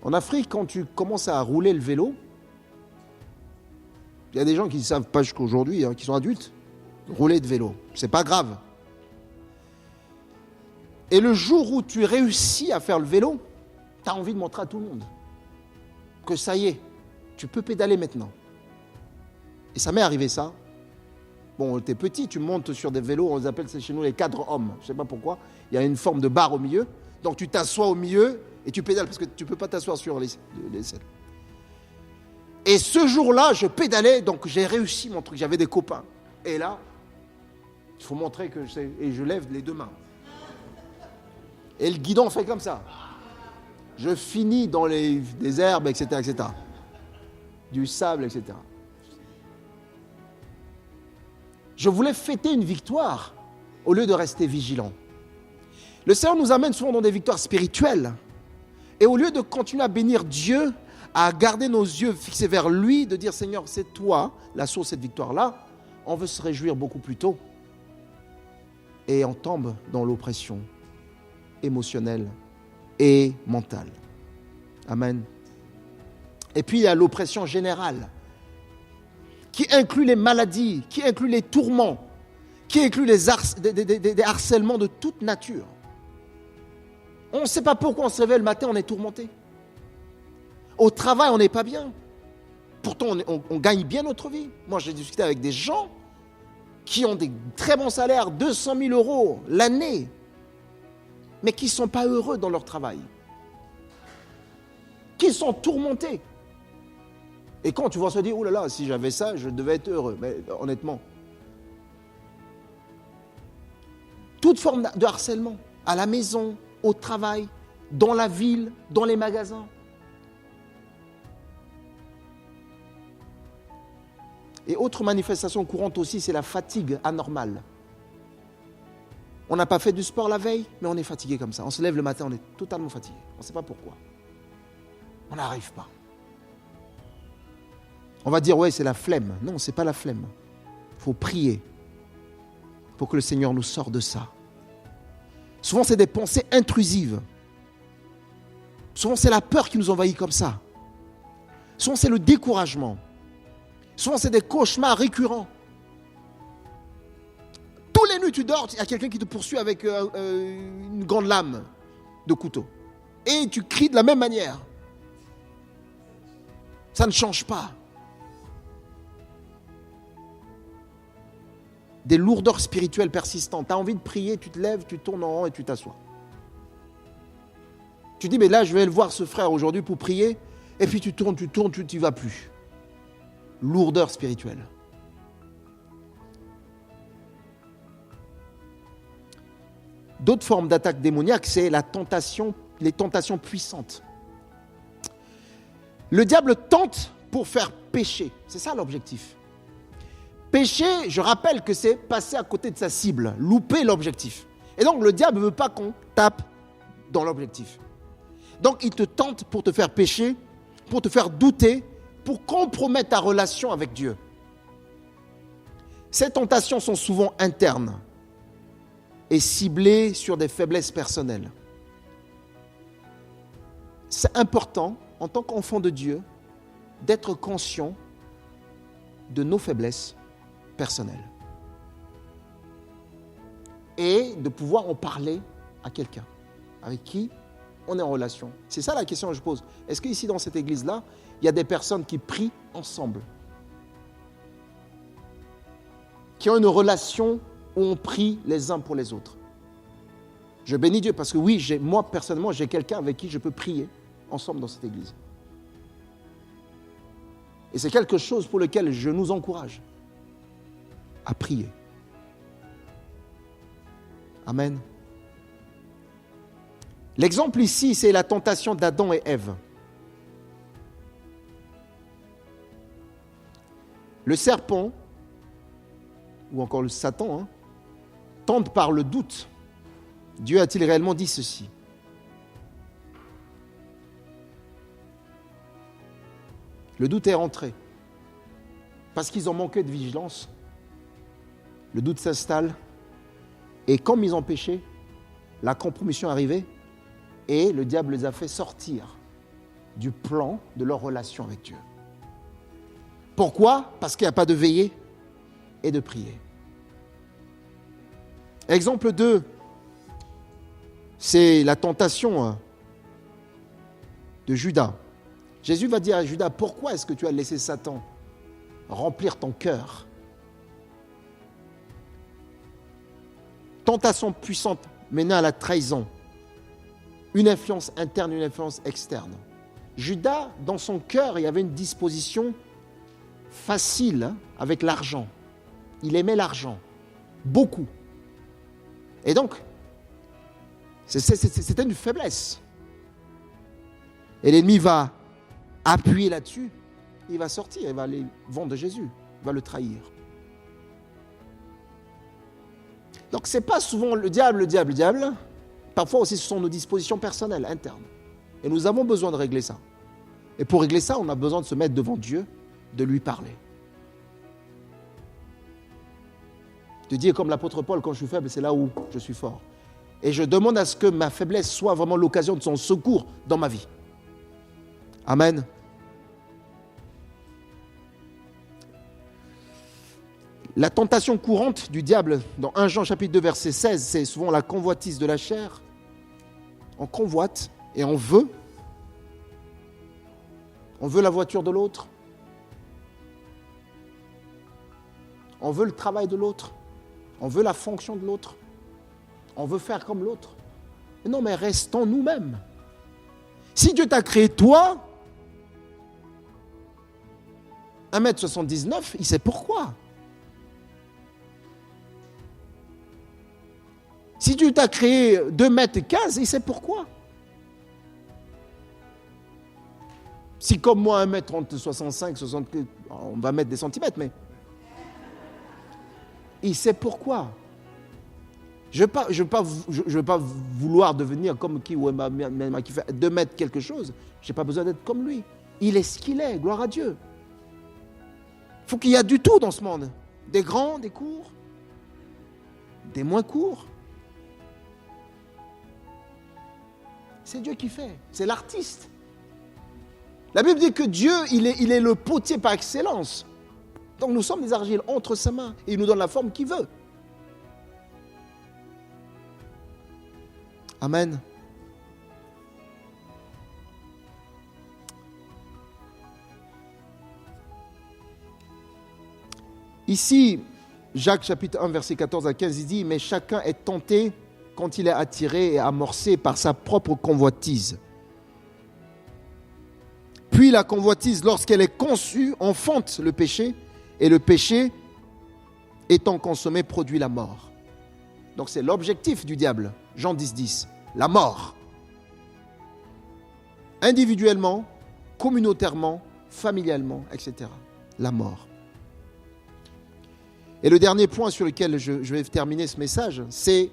En Afrique, quand tu commences à rouler le vélo, il y a des gens qui ne savent pas jusqu'aujourd'hui, qui sont adultes, rouler de vélo. C'est pas grave. Et le jour où tu réussis à faire le vélo, tu as envie de montrer à tout le monde que ça y est, tu peux pédaler maintenant. Et ça m'est arrivé ça. Bon, t'es petit, tu montes sur des vélos, on les appelle chez nous les cadres hommes. Je ne sais pas pourquoi. Il y a une forme de barre au milieu. Donc tu t'assois au milieu et tu pédales parce que tu ne peux pas t'asseoir sur les selles. Et ce jour-là, je pédalais, donc j'ai réussi mon truc. J'avais des copains. Et là, il faut montrer que je sais. Et je lève les deux mains. Et le guidon fait comme ça. Je finis dans les herbes, etc., etc. Du sable, etc. Je voulais fêter une victoire au lieu de rester vigilant. Le Seigneur nous amène souvent dans des victoires spirituelles. Et au lieu de continuer à bénir Dieu, à garder nos yeux fixés vers lui, de dire Seigneur, c'est toi la source de cette victoire-là, on veut se réjouir beaucoup plus tôt. Et on tombe dans l'oppression émotionnelle et mentale. Amen. Et puis il y a l'oppression générale, qui inclut les maladies, qui inclut les tourments, qui inclut des harcèlements de toute nature. On ne sait pas pourquoi on se réveille le matin, on est tourmenté. Au travail, on n'est pas bien. Pourtant, on gagne bien notre vie. Moi, j'ai discuté avec des gens qui ont des très bons salaires, 200 000 euros l'année, mais qui ne sont pas heureux dans leur travail, qui sont tourmentés. Et quand tu vois se dire, oh là là, si j'avais ça, je devais être heureux. Mais honnêtement, toute forme de harcèlement, à la maison, au travail, dans la ville, dans les magasins. Et autre manifestation courante aussi, c'est la fatigue anormale. On n'a pas fait du sport la veille, mais on est fatigué comme ça. On se lève le matin, on est totalement fatigué. On ne sait pas pourquoi. On n'arrive pas. On va dire, ouais, c'est la flemme. Non, ce n'est pas la flemme. Il faut prier pour que le Seigneur nous sorte de ça. Souvent, c'est des pensées intrusives. Souvent, c'est la peur qui nous envahit comme ça. Souvent, c'est le découragement. Souvent, c'est des cauchemars récurrents. Tous les nuits, tu dors, il y a quelqu'un qui te poursuit avec une grande lame de couteau. Et tu cries de la même manière. Ça ne change pas. Des lourdeurs spirituelles persistantes. Tu as envie de prier, tu te lèves, tu tournes en rond et tu t'assois. Tu dis, mais là, je vais aller voir ce frère aujourd'hui pour prier. Et puis tu tournes, tu n'y vas plus. Lourdeur spirituelle. D'autres formes d'attaque démoniaque, c'est la tentation, les tentations puissantes. Le diable tente pour faire pécher. C'est ça l'objectif. Pécher, je rappelle que c'est passer à côté de sa cible, louper l'objectif. Et donc le diable ne veut pas qu'on tape dans l'objectif. Donc il te tente pour te faire pécher, pour te faire douter, pour compromettre ta relation avec Dieu. Ces tentations sont souvent internes et ciblées sur des faiblesses personnelles. C'est important, en tant qu'enfant de Dieu, d'être conscient de nos faiblesses personnelles et de pouvoir en parler à quelqu'un avec qui on est en relation. C'est ça la question que je pose. Est-ce qu'ici, dans cette église-là, il y a des personnes qui prient ensemble, qui ont une relation où on prie les uns pour les autres? Je bénis Dieu parce que oui, moi personnellement, j'ai quelqu'un avec qui je peux prier ensemble dans cette église. Et c'est quelque chose pour lequel je nous encourage à prier. Amen. L'exemple ici, c'est la tentation d'Adam et Ève. Le serpent ou encore le Satan, tente par le doute. Dieu a-t-il réellement dit ceci? Le doute est rentré. Parce qu'ils ont manqué de vigilance, le doute s'installe. Et comme ils ont péché, la compromission est arrivée et le diable les a fait sortir du plan de leur relation avec Dieu. Pourquoi? Parce qu'il n'y a pas de veillée et de prière. Exemple 2, c'est la tentation de Judas. Jésus va dire à Judas, pourquoi est-ce que tu as laissé Satan remplir ton cœur? Tentation puissante menant à la trahison. Une influence interne, une influence externe. Judas, dans son cœur, il y avait une disposition facile avec l'argent. Il aimait l'argent, beaucoup. Et donc, c'était une faiblesse. Et l'ennemi va appuyer là-dessus. Il va sortir, il va aller vendre Jésus, il va le trahir. Donc, ce n'est pas souvent le diable. Parfois aussi, ce sont nos dispositions personnelles, internes. Et nous avons besoin de régler ça. Et pour régler ça, on a besoin de se mettre devant Dieu, de lui parler. De dire comme l'apôtre Paul, quand je suis faible, c'est là où je suis fort. Et je demande à ce que ma faiblesse soit vraiment l'occasion de son secours dans ma vie. Amen. La tentation courante du diable, dans 1 Jean chapitre 2, verset 16, c'est souvent la convoitise de la chair. On convoite et on veut. On veut la voiture de l'autre. On veut le travail de l'autre. On veut la fonction de l'autre. On veut faire comme l'autre. Non, mais restons nous-mêmes. Si Dieu t'a créé toi, 1m79, il sait pourquoi. Si Dieu t'a créé 2m15, il sait pourquoi. Si comme moi, 1m30, 65, 60, on va mettre des centimètres, mais il sait pourquoi. Je ne veux pas vouloir devenir comme qui fait 2 mètres quelque chose. Je n'ai pas besoin d'être comme lui. Il est ce qu'il est, gloire à Dieu. Il faut qu'il y ait du tout dans ce monde. Des grands, des courts, des moins courts. C'est Dieu qui fait, c'est l'artiste. La Bible dit que Dieu, il est le potier par excellence. Donc nous sommes des argiles entre ses mains et il nous donne la forme qu'il veut. Amen. Ici, Jacques chapitre 1, verset 14 à 15, il dit « Mais chacun est tenté quand il est attiré et amorcé par sa propre convoitise. Puis la convoitise, lorsqu'elle est conçue, enfante le péché, et le péché, étant consommé, produit la mort. » Donc c'est l'objectif du diable. Jean 10, 10. La mort. Individuellement, communautairement, familialement, etc. La mort. Et le dernier point sur lequel je vais terminer ce message, c'est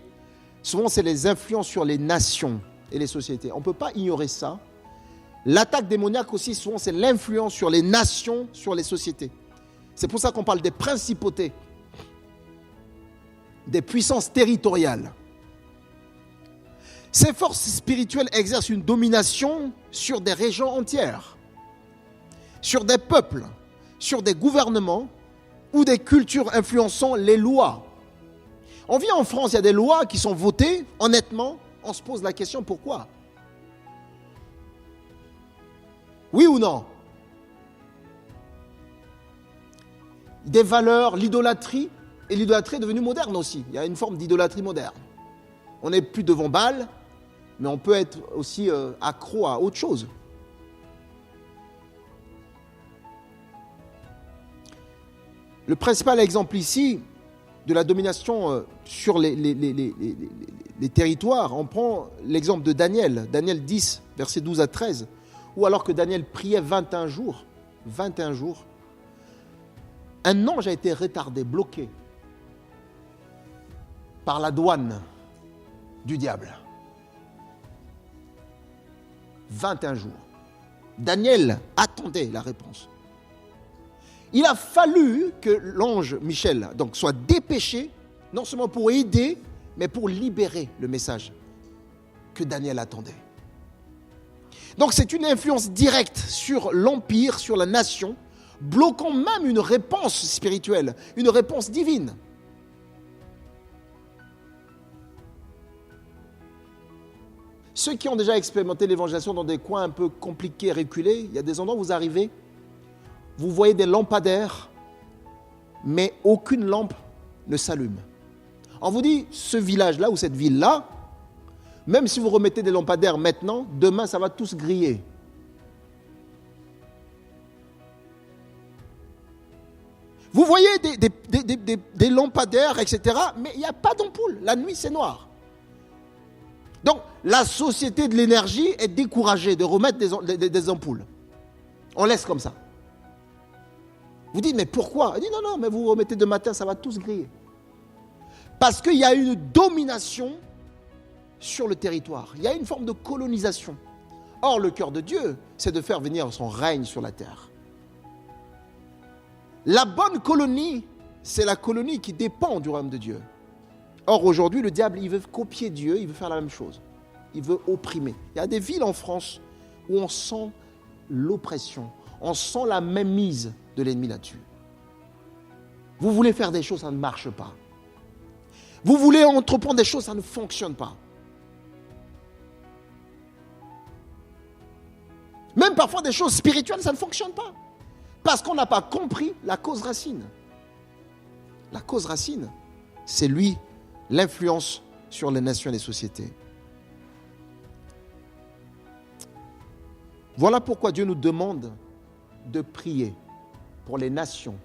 les influences sur les nations et les sociétés. On ne peut pas ignorer ça. L'attaque démoniaque aussi, souvent, c'est l'influence sur les nations, sur les sociétés. C'est pour ça qu'on parle des principautés, des puissances territoriales. Ces forces spirituelles exercent une domination sur des régions entières, sur des peuples, sur des gouvernements ou des cultures influençant les lois. On vit en France, il y a des lois qui sont votées, honnêtement, on se pose la question pourquoi? Oui ou non? Des valeurs, l'idolâtrie, et l'idolâtrie est devenue moderne aussi. Il y a une forme d'idolâtrie moderne. On n'est plus devant Baal, mais on peut être aussi accro à autre chose. Le principal exemple ici de la domination sur les territoires, on prend l'exemple de Daniel, Daniel 10, versets 12 à 13, où alors que Daniel priait 21 jours, un ange a été retardé, bloqué. par la douane du diable. 21 jours. Daniel attendait la réponse. Il a fallu que l'ange Michel donc, soit dépêché, non seulement pour aider, mais pour libérer le message que Daniel attendait. Donc c'est une influence directe sur l'empire, sur la nation, bloquant même une réponse spirituelle, une réponse divine. Ceux qui ont déjà expérimenté l'évangélisation dans des coins un peu compliqués, reculés, il y a des endroits où vous arrivez, vous voyez des lampadaires, mais aucune lampe ne s'allume. On vous dit, ce village-là ou cette ville-là, même si vous remettez des lampadaires maintenant, demain ça va tous griller. Vous voyez des lampadaires, etc., mais il n'y a pas d'ampoule. La nuit, c'est noir. Donc, la société de l'énergie est découragée de remettre des ampoules. On laisse comme ça. Vous dites, mais pourquoi? Elle dit, non, mais vous remettez de matin, ça va tous griller. Parce qu'il y a une domination sur le territoire. Il y a une forme de colonisation. Or, le cœur de Dieu, c'est de faire venir son règne sur la terre. La bonne colonie, c'est la colonie qui dépend du royaume de Dieu. Or, aujourd'hui, le diable, il veut copier Dieu, il veut faire la même chose. Il veut opprimer. Il y a des villes en France où on sent l'oppression, on sent la mainmise de l'ennemi là-dessus. Vous voulez faire des choses, ça ne marche pas. Vous voulez entreprendre des choses, ça ne fonctionne pas. Même parfois des choses spirituelles, ça ne fonctionne pas. Parce qu'on n'a pas compris la cause racine. La cause racine, c'est lui, l'influence sur les nations et les sociétés. Voilà pourquoi Dieu nous demande de prier pour les nations,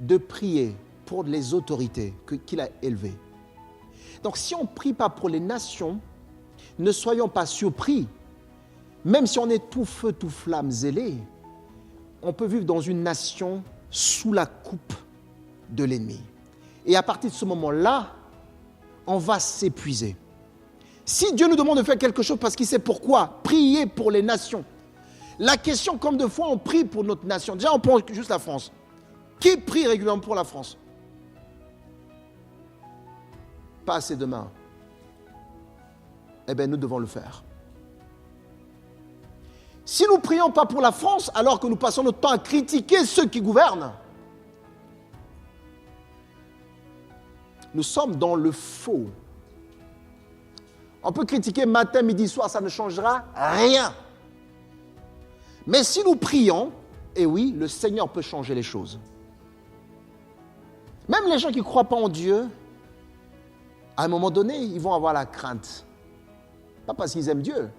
de prier pour les autorités qu'il a élevées. Donc si on ne prie pas pour les nations, ne soyons pas surpris. Même si on est tout feu, tout flamme, zélé, on peut vivre dans une nation sous la coupe de l'ennemi. Et à partir de ce moment-là, on va s'épuiser. Si Dieu nous demande de faire quelque chose parce qu'il sait pourquoi, prier pour les nations. La question, comme de fois, on prie pour notre nation. Déjà, on prend juste la France. Qui prie régulièrement pour la France? Pas assez de mains. Eh bien, nous devons le faire. Si nous ne prions pas pour la France, alors que nous passons notre temps à critiquer ceux qui gouvernent, nous sommes dans le faux. On peut critiquer matin, midi, soir, ça ne changera rien. Mais si nous prions, eh oui, le Seigneur peut changer les choses. Même les gens qui ne croient pas en Dieu, à un moment donné, ils vont avoir la crainte. Pas parce qu'ils aiment Dieu,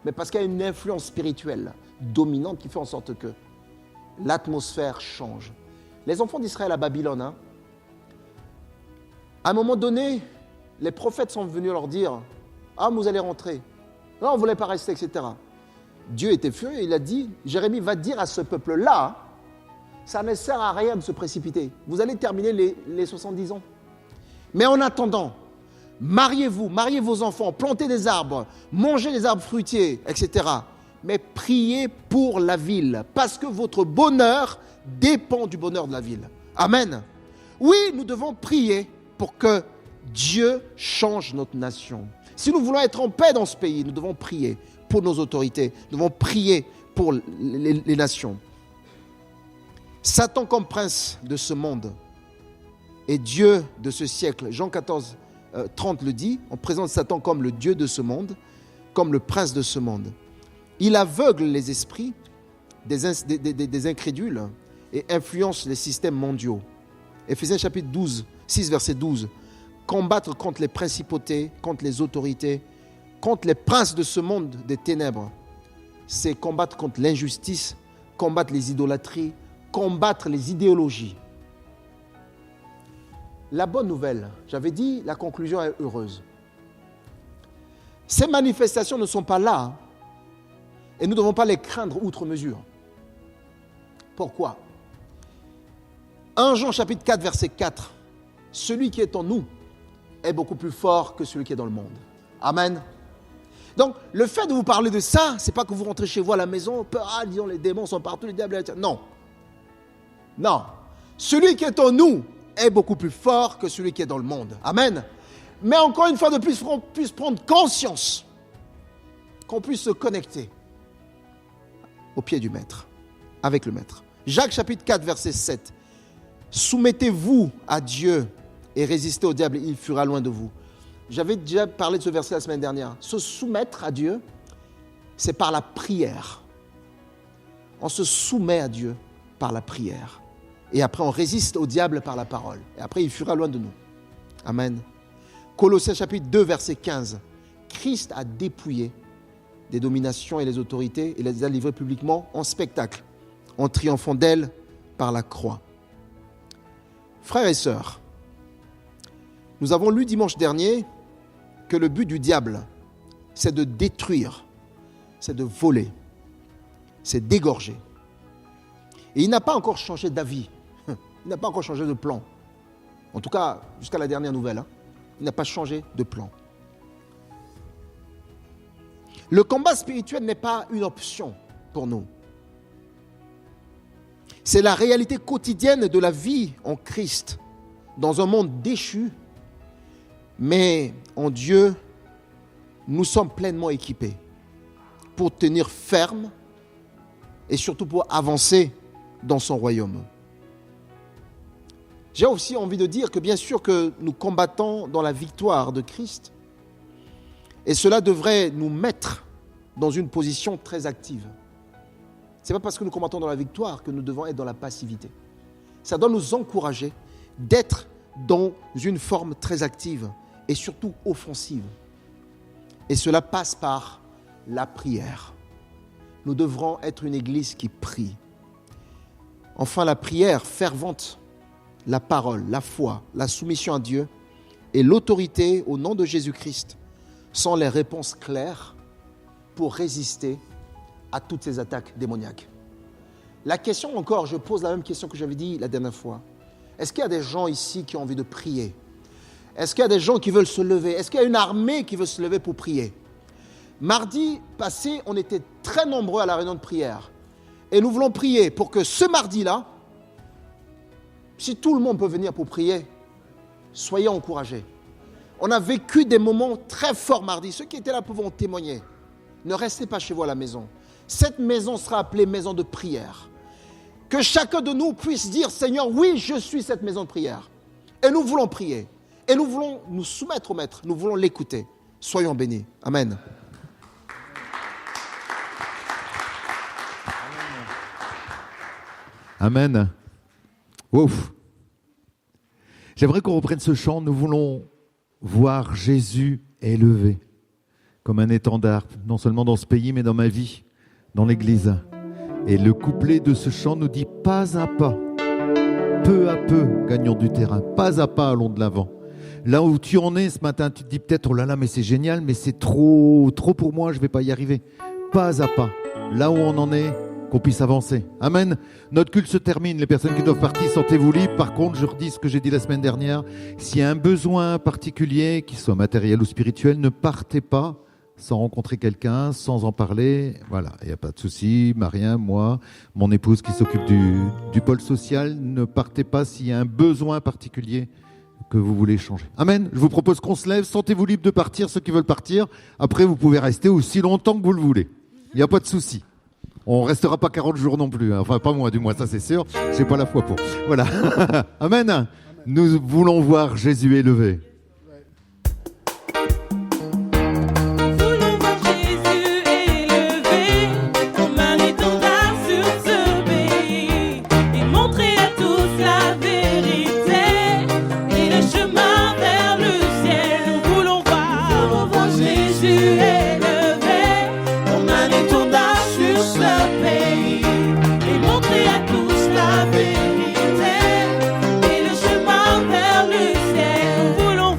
mais parce qu'il y a une influence spirituelle dominante qui fait en sorte que l'atmosphère change. Les enfants d'Israël à Babylone, à un moment donné, les prophètes sont venus leur dire « Ah, vous allez rentrer. Non, on ne voulait pas rester, etc. » Dieu était furieux et il a dit « Jérémie va dire à ce peuple-là, ça ne sert à rien de se précipiter. Vous allez terminer les 70 ans. Mais en attendant, mariez-vous, mariez vos enfants, plantez des arbres, mangez des arbres fruitiers, etc. Mais priez pour la ville, parce que votre bonheur dépend du bonheur de la ville. » Amen. Oui, nous devons prier pour que Dieu change notre nation. Si nous voulons être en paix dans ce pays, nous devons prier pour nos autorités. Nous devons prier pour les nations. Satan comme prince de ce monde et Dieu de ce siècle. Jean 14, 30 le dit. On présente Satan comme le Dieu de ce monde, comme le prince de ce monde. Il aveugle les esprits des incrédules et influence les systèmes mondiaux. Éphésiens chapitre 12, 6 verset 12. Combattre contre les principautés, contre les autorités, contre les princes de ce monde des ténèbres. C'est combattre contre l'injustice, combattre les idolâtries, combattre les idéologies. La bonne nouvelle, j'avais dit, la conclusion est heureuse. Ces manifestations ne sont pas là et nous ne devons pas les craindre outre mesure. Pourquoi? 1 Jean chapitre 4 verset 4. Celui qui est en nous est beaucoup plus fort que celui qui est dans le monde. Amen. Donc, le fait de vous parler de ça, c'est pas que vous rentrez chez vous à la maison, disons, les démons sont partout, les diables, non. Non. Celui qui est en nous est beaucoup plus fort que celui qui est dans le monde. Amen. Mais encore une fois de plus, qu'on puisse prendre conscience, qu'on puisse se connecter au pied du Maître, avec le Maître. Jacques chapitre 4, verset 7. Soumettez-vous à Dieu et résistez au diable, il fuira loin de vous. J'avais déjà parlé de ce verset la semaine dernière. Se soumettre à Dieu, c'est par la prière. On se soumet à Dieu par la prière. Et après, on résiste au diable par la parole. Et après, il fuira loin de nous. Amen. Colossiens chapitre 2, verset 15. Christ a dépouillé des dominations et les autorités et les a livrées publiquement en spectacle, en triomphant d'elles par la croix. Frères et sœurs, nous avons lu dimanche dernier que le but du diable, c'est de détruire, c'est de voler, c'est d'égorger. Et il n'a pas encore changé d'avis, il n'a pas encore changé de plan. En tout cas, jusqu'à la dernière nouvelle, il n'a pas changé de plan. Le combat spirituel n'est pas une option pour nous. C'est la réalité quotidienne de la vie en Christ, dans un monde déchu. Mais en Dieu, nous sommes pleinement équipés pour tenir ferme et surtout pour avancer dans son royaume. J'ai aussi envie de dire que bien sûr que nous combattons dans la victoire de Christ et cela devrait nous mettre dans une position très active. Ce n'est pas parce que nous combattons dans la victoire que nous devons être dans la passivité. Ça doit nous encourager d'être dans une forme très active et surtout offensive. Et cela passe par la prière. Nous devrons être une église qui prie. Enfin, la prière fervente, la parole, la foi, la soumission à Dieu et l'autorité au nom de Jésus-Christ sont les réponses claires pour résister à toutes ces attaques démoniaques. La question encore, je pose la même question que j'avais dit la dernière fois. Est-ce qu'il y a des gens ici qui ont envie de prier? Est-ce qu'il y a des gens qui veulent se lever? Est-ce qu'il y a une armée qui veut se lever pour prier? Mardi passé, on était très nombreux à la réunion de prière. Et nous voulons prier pour que ce mardi-là, si tout le monde peut venir pour prier, soyez encouragés. On a vécu des moments très forts mardi. Ceux qui étaient là peuvent en témoigner. Ne restez pas chez vous à la maison. Cette maison sera appelée maison de prière. Que chacun de nous puisse dire, Seigneur, oui, je suis cette maison de prière. Et nous voulons prier. Et nous voulons nous soumettre au Maître. Nous voulons l'écouter. Soyons bénis. Amen. Amen. Ouf. J'aimerais qu'on reprenne ce chant. Nous voulons voir Jésus élevé comme un étendard, non seulement dans ce pays, mais dans ma vie, dans l'Église. Et le couplet de ce chant nous dit « Pas à pas, peu à peu, gagnons du terrain. Pas à pas, allons de l'avant. » Là où tu en es ce matin, tu te dis peut-être « Oh là là, mais c'est génial, mais c'est trop pour moi, je ne vais pas y arriver. » Pas à pas, là où on en est, qu'on puisse avancer. Amen. Notre culte se termine. Les personnes qui doivent partir, sentez-vous libres. Par contre, je redis ce que j'ai dit la semaine dernière. S'il y a un besoin particulier, qu'il soit matériel ou spirituel, ne partez pas sans rencontrer quelqu'un, sans en parler. Voilà, il n'y a pas de souci. Marien, moi, mon épouse qui s'occupe du pôle social, ne partez pas s'il y a un besoin particulier que vous voulez changer. Amen. Je vous propose qu'on se lève. Sentez-vous libre de partir, ceux qui veulent partir. Après, vous pouvez rester aussi longtemps que vous le voulez. Il n'y a pas de souci. On ne restera pas 40 jours non plus. Enfin, pas moi, du moins, ça c'est sûr. Je n'ai pas la foi pour. Voilà. Amen. Nous voulons voir Jésus élevé. Vers le ciel, nous voulons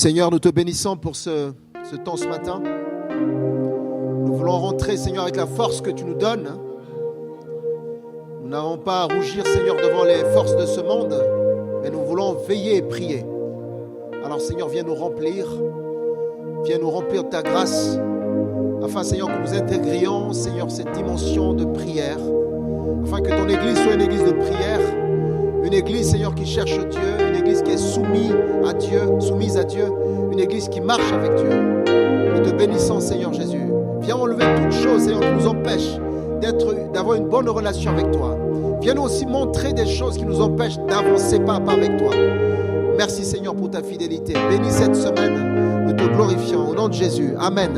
Seigneur, nous te bénissons pour ce temps ce matin. Nous voulons rentrer, Seigneur, avec la force que tu nous donnes. Nous n'avons pas à rougir, Seigneur, devant les forces de ce monde, mais nous voulons veiller et prier. Alors, Seigneur, viens nous remplir de ta grâce, afin, Seigneur, que nous intégrions, Seigneur, cette dimension de prière, afin que ton Église soit une Église de prière, une Église, Seigneur, qui cherche Dieu, une Église qui est soumise à Dieu, une Église qui marche avec Dieu. Nous te bénissons, Seigneur Jésus. Viens enlever toutes choses, Seigneur, qui nous empêchent d'avoir une bonne relation avec toi. Viens nous aussi montrer des choses qui nous empêchent d'avancer pas à pas avec toi. Merci, Seigneur, pour ta fidélité. Bénis cette semaine. Nous te glorifions. Au nom de Jésus. Amen.